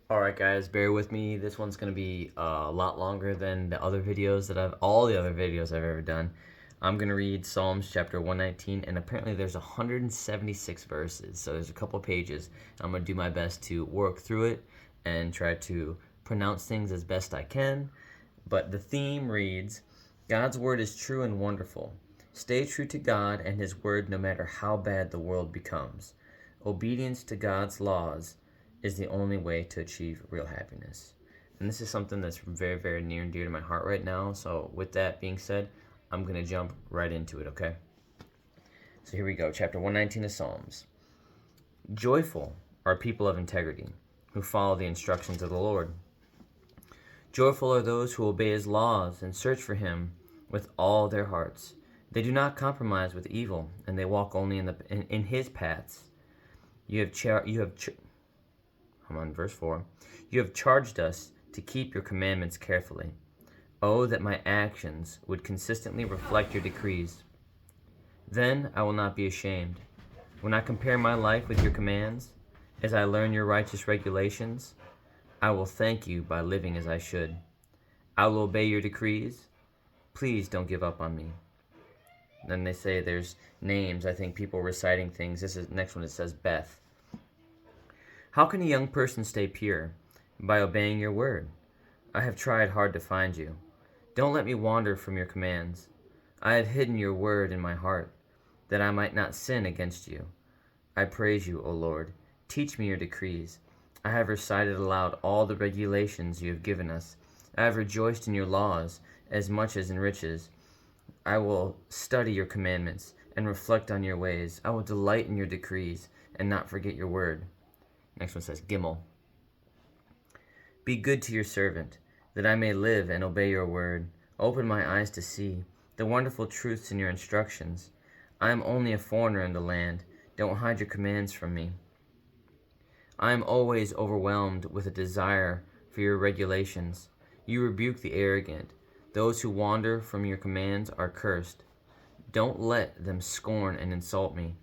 Alright guys, bear with me. This one's going to be a lot longer than all the other videos I've ever done. I'm going to read Psalms chapter 119, and apparently there's 176 verses, so there's a couple pages. I'm going to do my best to work through it and try to pronounce things as best I can. But the theme reads, God's word is true and wonderful. Stay true to God and his word no matter how bad the world becomes. Obedience to God's laws is the only way to achieve real happiness. And this is something that's very, very near and dear to my heart right now. So, with that being said, I'm going to jump right into it, okay? So, here we go. Chapter 119 of Psalms. Joyful are people of integrity who follow the instructions of the Lord. Joyful are those who obey his laws and search for him with all their hearts. They do not compromise with evil, and they walk only in his paths. I'm on verse 4. You have charged us to keep your commandments carefully. Oh, that my actions would consistently reflect your decrees. Then I will not be ashamed. When I compare my life with your commands, as I learn your righteous regulations, I will thank you by living as I should. I will obey your decrees. Please don't give up on me. Then they say there's names, I think people reciting things. This is next one, it says Beth. How can a young person stay pure? By obeying your word. I have tried hard to find you. Don't let me wander from your commands. I have hidden your word in my heart, that I might not sin against you. I praise you, O Lord. Teach me your decrees. I have recited aloud all the regulations you have given us. I have rejoiced in your laws as much as in riches. I will study your commandments and reflect on your ways. I will delight in your decrees and not forget your word. Next one says Gimel. Be good to your servant, that I may live and obey your word. Open my eyes to see the wonderful truths in your instructions. I am only a foreigner in the land. Don't hide your commands from me. I am always overwhelmed with a desire for your regulations. You rebuke the arrogant. Those who wander from your commands are cursed. Don't let them scorn and insult me,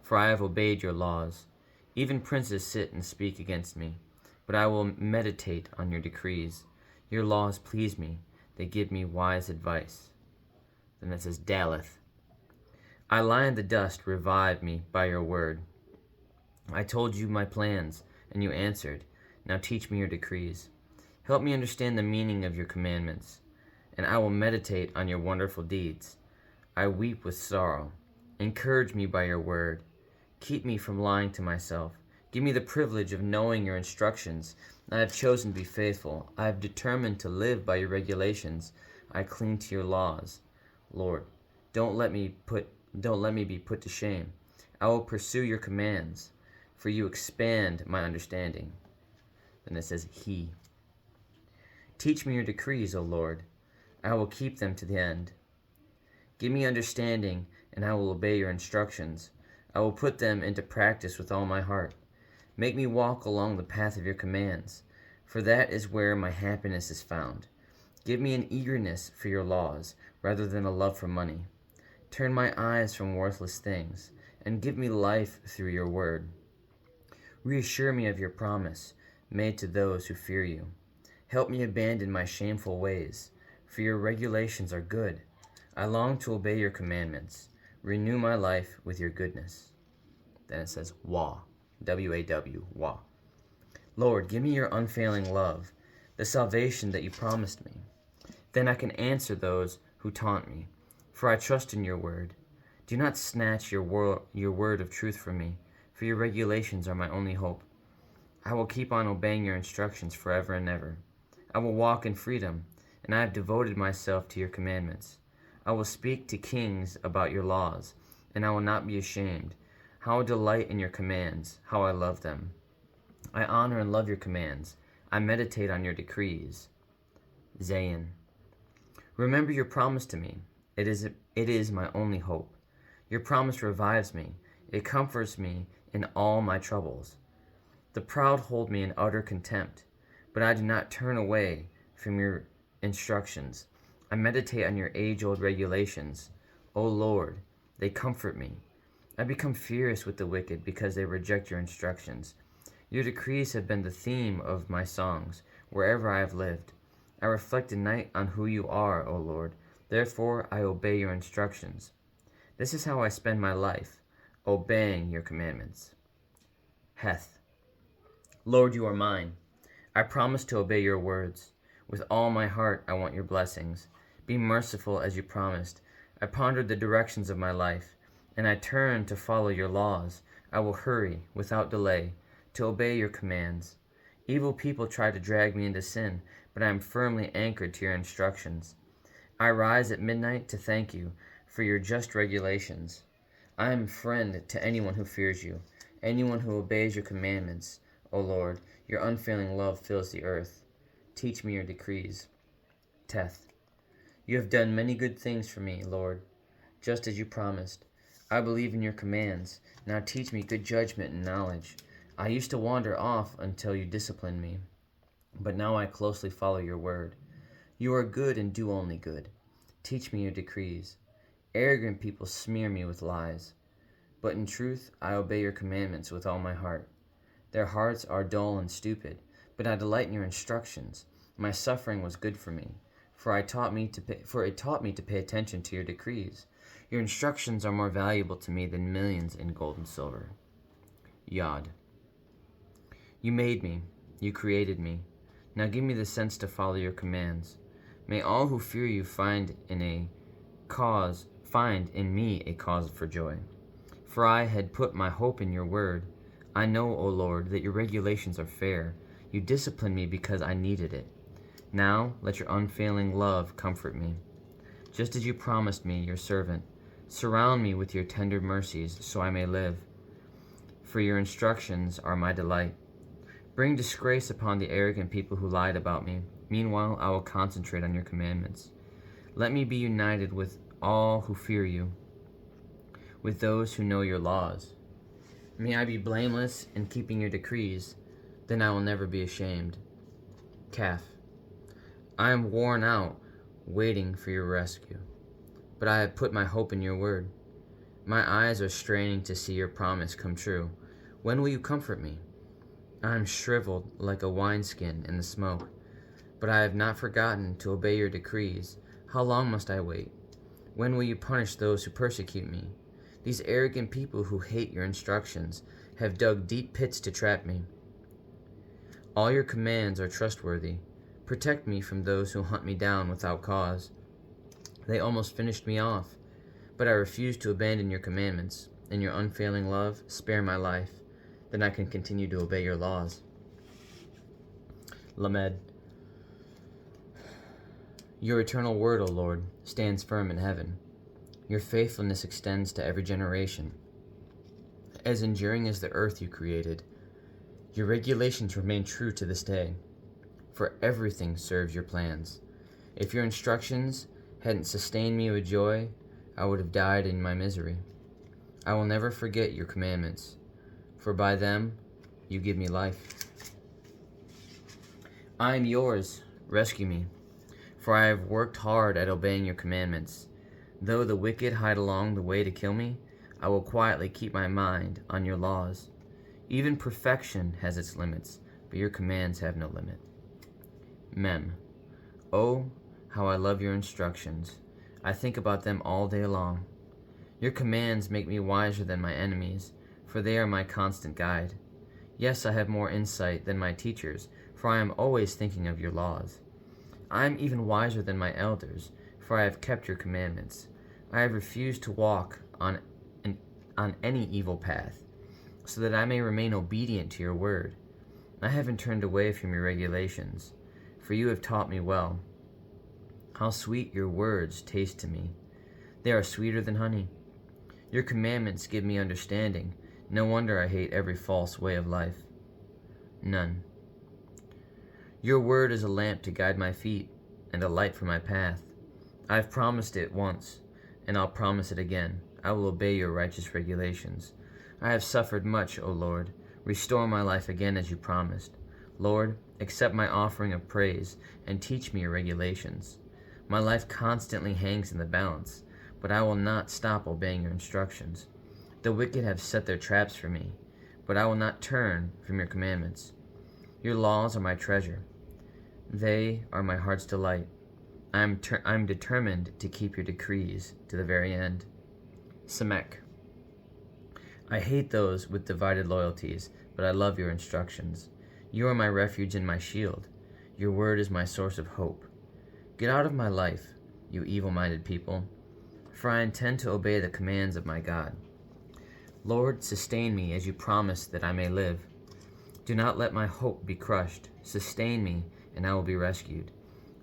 for I have obeyed your laws. Even princes sit and speak against me, but I will meditate on your decrees. Your laws please me. They give me wise advice. Then it says Daleth. I lie in the dust, revive me by your word. I told you my plans, and you answered. Now teach me your decrees. Help me understand the meaning of your commandments, and I will meditate on your wonderful deeds. I weep with sorrow. Encourage me by your word. Keep me from lying to myself. Give me the privilege of knowing your instructions. I have chosen to be faithful. I have determined to live by your regulations. I cling to your laws. Lord, don't let me be put to shame. I will pursue your commands, for you expand my understanding. Then it says He. Teach me your decrees, O Lord. I will keep them to the end. Give me understanding, and I will obey your instructions. I will put them into practice with all my heart. Make me walk along the path of your commands, for that is where my happiness is found. Give me an eagerness for your laws, rather than a love for money. Turn my eyes from worthless things, and give me life through your word. Reassure me of your promise, made to those who fear you. Help me abandon my shameful ways, for your regulations are good. I long to obey your commandments. Renew my life with your goodness. Then it says Wah, W-A-W, Wah. Lord, give me your unfailing love, the salvation that you promised me. Then I can answer those who taunt me, for I trust in your word. Do not snatch your word of truth from me, for your regulations are my only hope. I will keep on obeying your instructions forever and ever. I will walk in freedom, and I have devoted myself to your commandments. I will speak to kings about your laws, and I will not be ashamed. How I delight in your commands, how I love them. I honor and love your commands. I meditate on your decrees. Zayin. Remember your promise to me. It is my only hope. Your promise revives me. It comforts me in all my troubles. The proud hold me in utter contempt, but I do not turn away from your instructions. I meditate on your age-old regulations. O Lord, they comfort me. I become furious with the wicked because they reject your instructions. Your decrees have been the theme of my songs, wherever I have lived. I reflect at night on who you are, O Lord. Therefore I obey your instructions. This is how I spend my life, obeying your commandments. Heth. Lord, you are mine. I promise to obey your words. With all my heart I want your blessings. Be merciful as you promised. I pondered the directions of my life, and I turned to follow your laws. I will hurry, without delay, to obey your commands. Evil people try to drag me into sin, but I am firmly anchored to your instructions. I rise at midnight to thank you for your just regulations. I am a friend to anyone who fears you, anyone who obeys your commandments. O Lord, your unfailing love fills the earth. Teach me your decrees. Teth. You have done many good things for me, Lord, just as you promised. I believe in your commands. Now teach me good judgment and knowledge. I used to wander off until you disciplined me, but now I closely follow your word. You are good and do only good. Teach me your decrees. Arrogant people smear me with lies, but in truth I obey your commandments with all my heart. Their hearts are dull and stupid, but I delight in your instructions. My suffering was good for me, for it taught me to pay attention to your decrees. Your instructions are more valuable to me than millions in gold and silver. Yod. You made me, you created me. Now give me the sense to follow your commands. May all who fear you find in me a cause for joy. For I had put my hope in your word. I know, O Lord, that your regulations are fair. You disciplined me because I needed it. Now let your unfailing love comfort me. Just as you promised me, your servant, surround me with your tender mercies so I may live. For your instructions are my delight. Bring disgrace upon the arrogant people who lied about me. Meanwhile, I will concentrate on your commandments. Let me be united with all who fear you, with those who know your laws. May I be blameless in keeping your decrees, then I will never be ashamed. Calf. I am worn out waiting for your rescue, but I have put my hope in your word. My eyes are straining to see your promise come true. When will you comfort me? I am shriveled like a wineskin in the smoke, but I have not forgotten to obey your decrees. How long must I wait? When will you punish those who persecute me? These arrogant people who hate your instructions have dug deep pits to trap me. All your commands are trustworthy. Protect me from those who hunt me down without cause. They almost finished me off, but I refuse to abandon your commandments. In your unfailing love, spare my life. Then I can continue to obey your laws. Lamed. Your eternal word, O Lord, stands firm in heaven. Your faithfulness extends to every generation. As enduring as the earth you created, your regulations remain true to this day, for everything serves your plans. If your instructions hadn't sustained me with joy, I would have died in my misery. I will never forget your commandments, for by them you give me life. I am yours, rescue me, for I have worked hard at obeying your commandments. Though the wicked hide along the way to kill me, I will quietly keep my mind on your laws. Even perfection has its limits, but your commands have no limit. Mem. Oh, how I love your instructions. I think about them all day long. Your commands make me wiser than my enemies, for they are my constant guide. Yes, I have more insight than my teachers, for I am always thinking of your laws. I am even wiser than my elders, for I have kept your commandments. I have refused to walk on any evil path, so that I may remain obedient to your word. I haven't turned away from your regulations, for you have taught me well. How sweet your words taste to me. They are sweeter than honey. Your commandments give me understanding. No wonder I hate every false way of life. None. Your word is a lamp to guide my feet and a light for my path. I have promised it once, and I'll promise it again. I will obey your righteous regulations. I have suffered much, O Lord. Restore my life again as you promised. Lord, accept my offering of praise and teach me your regulations. My life constantly hangs in the balance, but I will not stop obeying your instructions. The wicked have set their traps for me, but I will not turn from your commandments. Your laws are my treasure. They are my heart's delight. I am determined to keep your decrees to the very end. Samek. I hate those with divided loyalties, but I love your instructions. You are my refuge and my shield. Your word is my source of hope. Get out of my life, you evil-minded people, for I intend to obey the commands of my God. Lord, sustain me as you promised that I may live. Do not let my hope be crushed. Sustain me, and I will be rescued.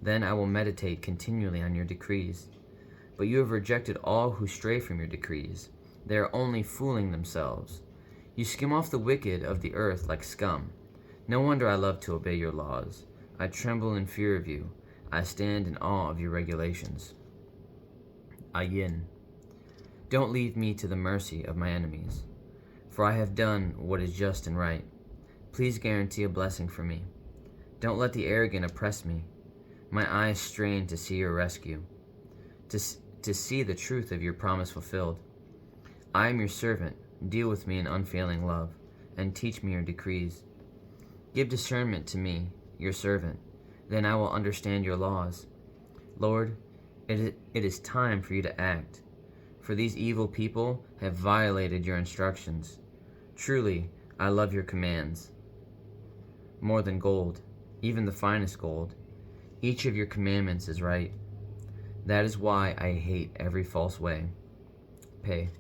Then I will meditate continually on your decrees. But you have rejected all who stray from your decrees. They are only fooling themselves. You skim off the wicked of the earth like scum. No wonder I love to obey your laws. I tremble in fear of you. I stand in awe of your regulations. Ayin. Don't leave me to the mercy of my enemies, for I have done what is just and right. Please guarantee a blessing for me. Don't let the arrogant oppress me. My eyes strain to see your rescue, to see the truth of your promise fulfilled. I am your servant. Deal with me in unfailing love, and teach me your decrees. Give discernment to me, your servant. Then I will understand your laws. Lord, it is time for you to act, for these evil people have violated your instructions. Truly, I love your commands more than gold, even the finest gold. Each of your commandments is right. That is why I hate every false way. Pay.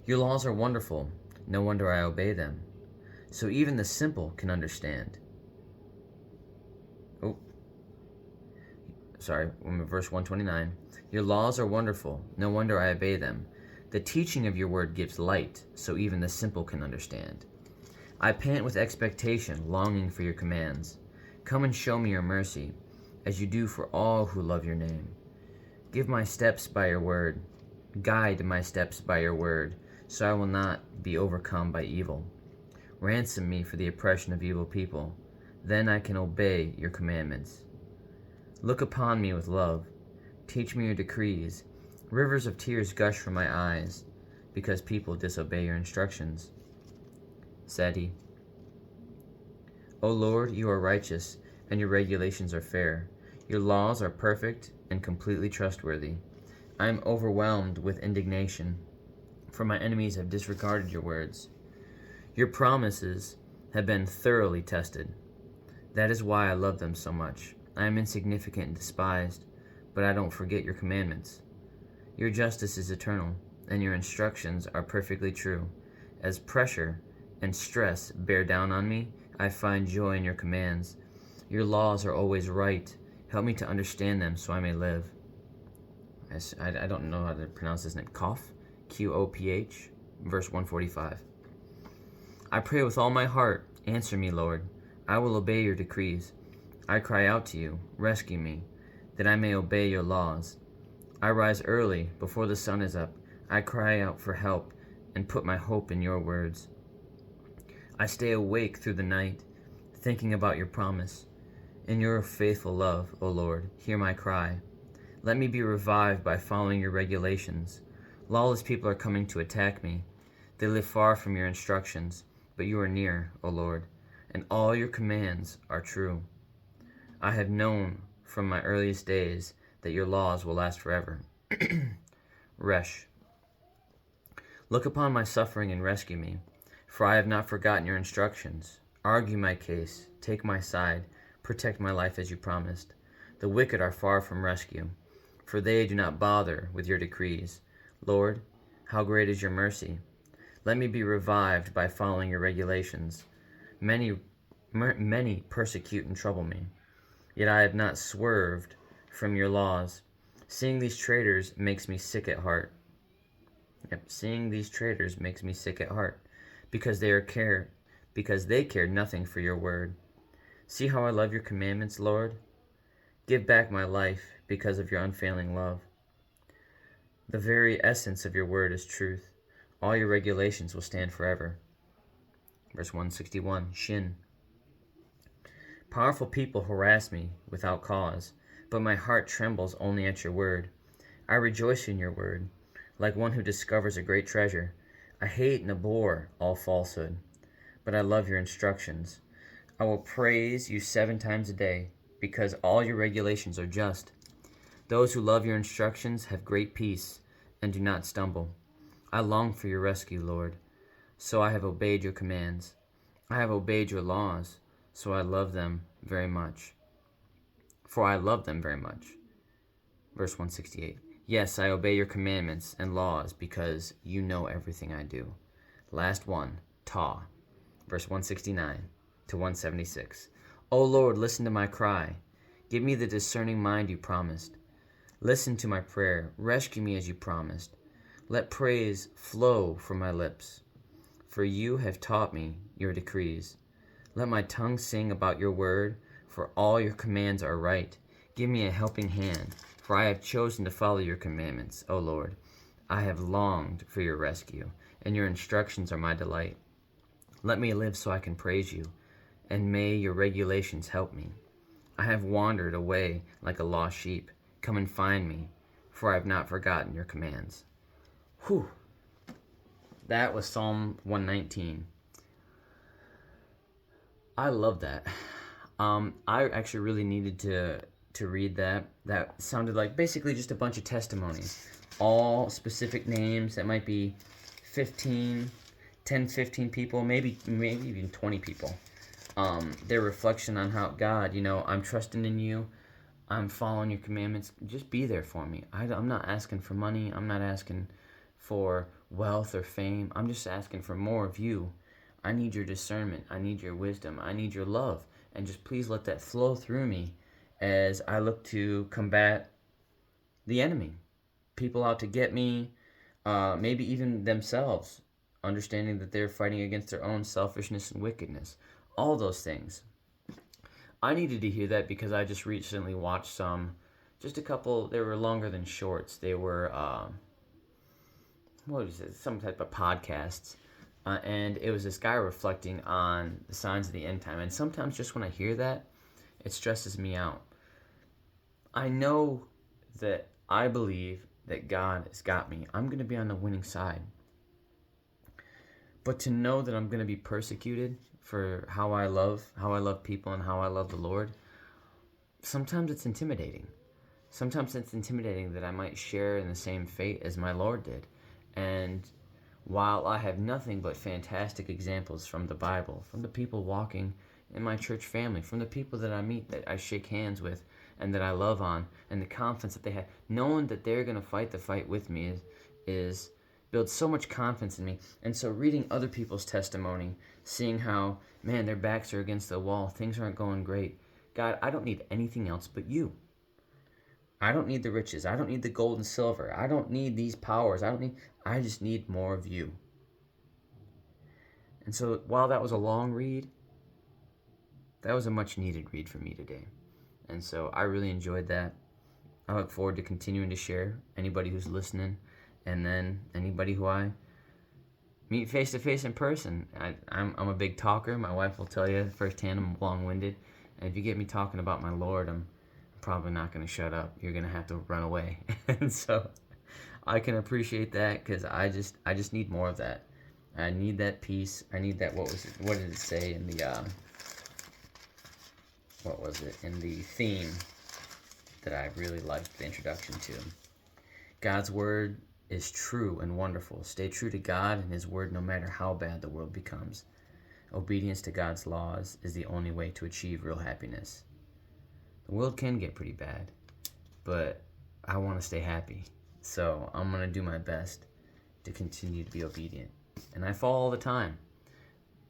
Your laws are wonderful. No wonder I obey them. So even the simple can understand. Verse 129. Your laws are wonderful. No wonder I obey them. The teaching of your word gives light, so even the simple can understand. I pant with expectation, longing for your commands. Come and show me your mercy, as you do for all who love your name. Give my steps by your word. Guide my steps by your word, so I will not be overcome by evil. Ransom me for the oppression of evil people. Then I can obey your commandments. Look upon me with love. Teach me your decrees. Rivers of tears gush from my eyes, because people disobey your instructions. Sadi. O Lord, you are righteous, and your regulations are fair. Your laws are perfect and completely trustworthy. I am overwhelmed with indignation, for my enemies have disregarded your words. Your promises have been thoroughly tested. That is why I love them so much. I am insignificant and despised, but I don't forget your commandments. Your justice is eternal, and your instructions are perfectly true. As pressure and stress bear down on me, I find joy in your commands. Your laws are always right. Help me to understand them so I may live. I don't know how to pronounce his name. Qoph, Qoph, verse 145. I pray with all my heart. Answer me, Lord. I will obey your decrees. I cry out to you, rescue me, that I may obey your laws. I rise early, before the sun is up. I cry out for help and put my hope in your words. I stay awake through the night, thinking about your promise. In your faithful love, O Lord, hear my cry. Let me be revived by following your regulations. Lawless people are coming to attack me. They live far from your instructions, but you are near, O Lord, and all your commands are true. I have known from my earliest days that your laws will last forever. Resh. Look upon my suffering and rescue me, for I have not forgotten your instructions. Argue my case, take my side, protect my life as you promised. The wicked are far from rescue, for they do not bother with your decrees. Lord, how great is your mercy. Let me be revived by following your regulations. Many persecute and trouble me, yet I have not swerved from your laws. Seeing these traitors makes me sick at heart. Seeing these traitors makes me sick at heart, because they care nothing for your word. See how I love your commandments, Lord. Give back my life because of your unfailing love. The very essence of your word is truth. All your regulations will stand forever. Verse 161, Shin. Powerful people harass me without cause, but my heart trembles only at your word. I rejoice in your word, like one who discovers a great treasure. I hate and abhor all falsehood, but I love your instructions. I will praise you 7 times a day, because all your regulations are just. Those who love your instructions have great peace and do not stumble. I long for your rescue, Lord, so I have obeyed your commands. I have obeyed your laws, so I love them very much. For I love them very much. Verse 168. Yes, I obey your commandments and laws because you know everything I do. Last one, Ta. Verse 169 to 176. O Lord, listen to my cry. Give me the discerning mind you promised. Listen to my prayer. Rescue me as you promised. Let praise flow from my lips. For you have taught me your decrees. Let my tongue sing about your word, for all your commands are right. Give me a helping hand, for I have chosen to follow your commandments, O Lord. I have longed for your rescue, and your instructions are my delight. Let me live so I can praise you, and may your regulations help me. I have wandered away like a lost sheep. Come and find me, for I have not forgotten your commands. Whew. That was Psalm 119. I love that. I actually really needed to read that. That sounded like basically just a bunch of testimonies. All specific names that might be 10, 15 people, maybe even 20 people. Their reflection on how God, I'm trusting in you. I'm following your commandments. Just be there for me. I'm not asking for money. I'm not asking for wealth or fame. I'm just asking for more of you. I need your discernment. I need your wisdom. I need your love. And just please let that flow through me as I look to combat the enemy. People out to get me, maybe even themselves, understanding that they're fighting against their own selfishness and wickedness. All those things. I needed to hear that because I just recently watched just a couple, they were longer than shorts. They were, what was it, some type of podcasts. And it was this guy reflecting on the signs of the end time. And sometimes just when I hear that, it stresses me out. I know that I believe that God has got me. I'm going to be on the winning side. But to know that I'm going to be persecuted for how I love people and how I love the Lord, sometimes it's intimidating. Sometimes it's intimidating that I might share in the same fate as my Lord did. And while I have nothing but fantastic examples from the Bible, from the people walking in my church family, from the people that I meet, that I shake hands with, and that I love on, and the confidence that they have, knowing that they're going to fight the fight with me is builds so much confidence in me. And so reading other people's testimony, seeing how, man, their backs are against the wall, things aren't going great. God, I don't need anything else but you. I don't need the riches. I don't need the gold and silver. I don't need these powers. I just need more of you. And so while that was a long read, that was a much needed read for me today. And so I really enjoyed that. I look forward to continuing to share anybody who's listening, and then anybody who I meet face to face in person. I'm a big talker. My wife will tell you firsthand I'm long-winded. And if you get me talking about my Lord, I'm probably not going to shut up. You're going to have to run away. And so I can appreciate that because I just need more of that. I need that peace. I need that. What did it say in the in the theme that I really liked the introduction to? God's word is true and wonderful. Stay true to God and his word no matter how bad the world becomes. Obedience to God's laws is the only way to achieve real happiness. The world can get pretty bad, but I want to stay happy. So I'm going to do my best to continue to be obedient. And I fall all the time,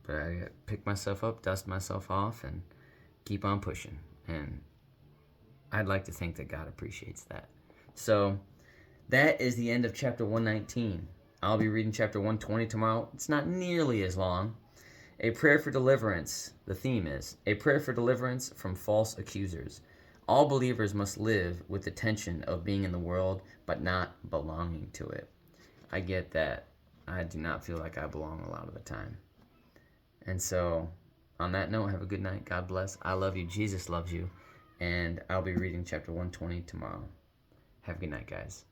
but I pick myself up, dust myself off, and keep on pushing. And I'd like to think that God appreciates that. So that is the end of chapter 119. I'll be reading chapter 120 tomorrow. It's not nearly as long. A prayer for deliverance. The theme is a prayer for deliverance from false accusers. All believers must live with the tension of being in the world, but not belonging to it. I get that. I do not feel like I belong a lot of the time. And so, on that note, have a good night. God bless. I love you. Jesus loves you. And I'll be reading chapter 120 tomorrow. Have a good night, guys.